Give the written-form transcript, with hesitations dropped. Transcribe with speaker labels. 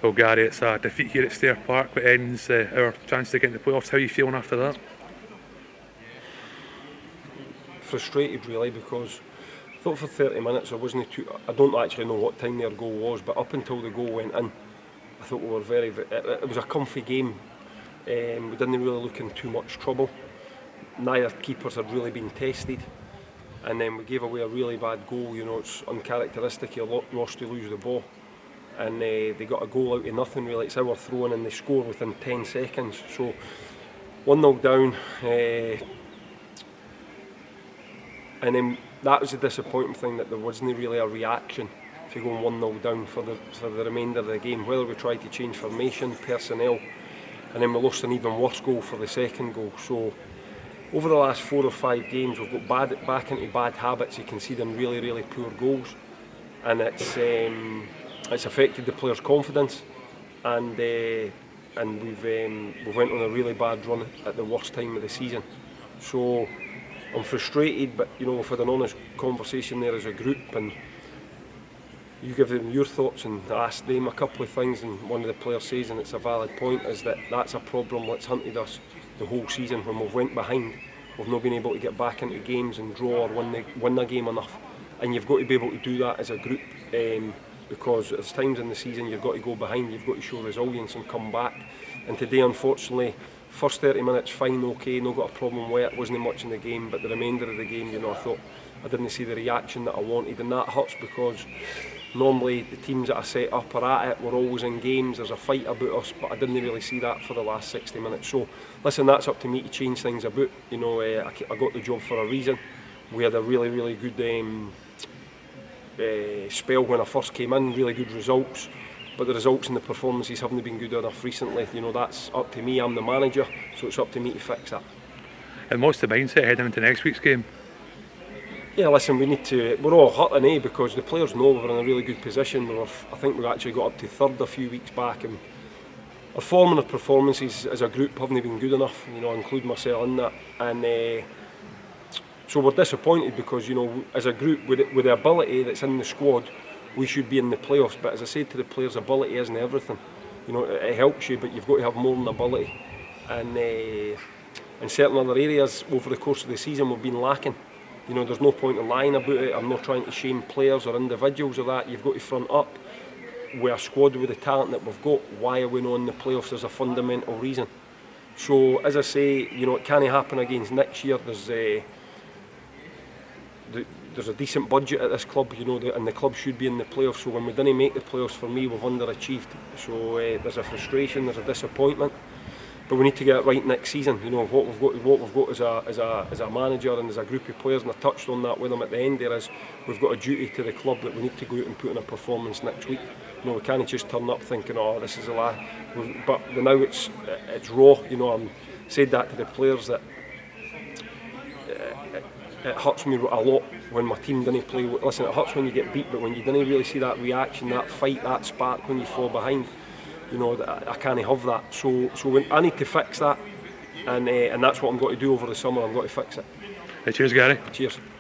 Speaker 1: Well, Gary, it's a defeat here at Stair Park, but ends our chance to get in the playoffs. How are you feeling after that?
Speaker 2: Frustrated really, because I thought for 30 minutes I don't actually know what time their goal was, but up until the goal went in, I thought we were it was a comfy game. We didn't really look in too much trouble. Neither keepers had really been tested, and then we gave away a really bad goal. It's uncharacteristic of Ross to lose the ball, and they got a goal out of nothing really. It's our throw-in and they score within 10 seconds. So 1-0 down, and then that was the disappointing thing, that there wasn't really a reaction if you're going 1-0 down for the remainder of the game. Whether we tried to change formation, personnel, and then we lost an even worse goal for the second goal. So over the last 4 or 5 games, we've got back into bad habits of conceding really, really poor goals, and it's affected the players' confidence, and we've went on a really bad run at the worst time of the season. So I'm frustrated, but we've had an honest conversation there as a group, and you give them your thoughts and ask them a couple of things, and one of the players says, and it's a valid point, is that's a problem that's hunted us the whole season. When we've went behind, we've not been able to get back into games and draw or win the game enough, and you've got to be able to do that as a group, because there's times in the season you've got to go behind, you've got to show resilience and come back. And today, unfortunately, first 30 minutes fine, okay, no got a problem with it, wasn't much in the game, but the remainder of the game, I thought I didn't see the reaction that I wanted, and that hurts, because normally the teams that I set up are at it, we're always in games, there's a fight about us, but I didn't really see that for the last 60 minutes. So listen, that's up to me to change things about. I got the job for a reason. We had a really, really good spell when I first came in, really good results, but the results and the performances haven't been good enough recently. That's up to me, I'm the manager, so it's up to me to fix that.
Speaker 1: And what's the mindset heading into next week's game?
Speaker 2: Yeah, listen, we're all hurting, because the players know we're in a really good position. I think we actually got up to third a few weeks back, and our form and our performances as a group haven't been good enough, I include myself in that, and so we're disappointed, because as a group, with the ability that's in the squad, we should be in the playoffs. But as I said to the players, ability isn't everything. It helps you, but you've got to have more than ability, and in certain other areas over the course of the season we've been lacking. There's no point in lying about it. I'm not trying to shame players or individuals or that. You've got to front up with a squad with the talent that we've got. Why are we not in the playoffs? There's a fundamental reason. So as I say, it can't happen again next year. There's a decent budget at this club, and the club should be in the playoffs. So when we didn't make the playoffs, for me, we've underachieved. So there's a frustration, there's a disappointment. But we need to get it right next season. What we've got as a manager and as a group of players, and I touched on that with them at the end there, is we've got a duty to the club that we need to go out and put in a performance next week. We can't just turn up thinking, oh, this is the last. But now it's raw. I'm said that to the players, that it hurts me a lot when my team didn't play. Listen, it hurts when you get beat, but when you didn't really see that reaction, that fight, that spark when you fall behind, I can't have that. So I need to fix that, and that's what I'm going to do over the summer. I'm going to fix it.
Speaker 1: Cheers, Gary.
Speaker 2: Cheers.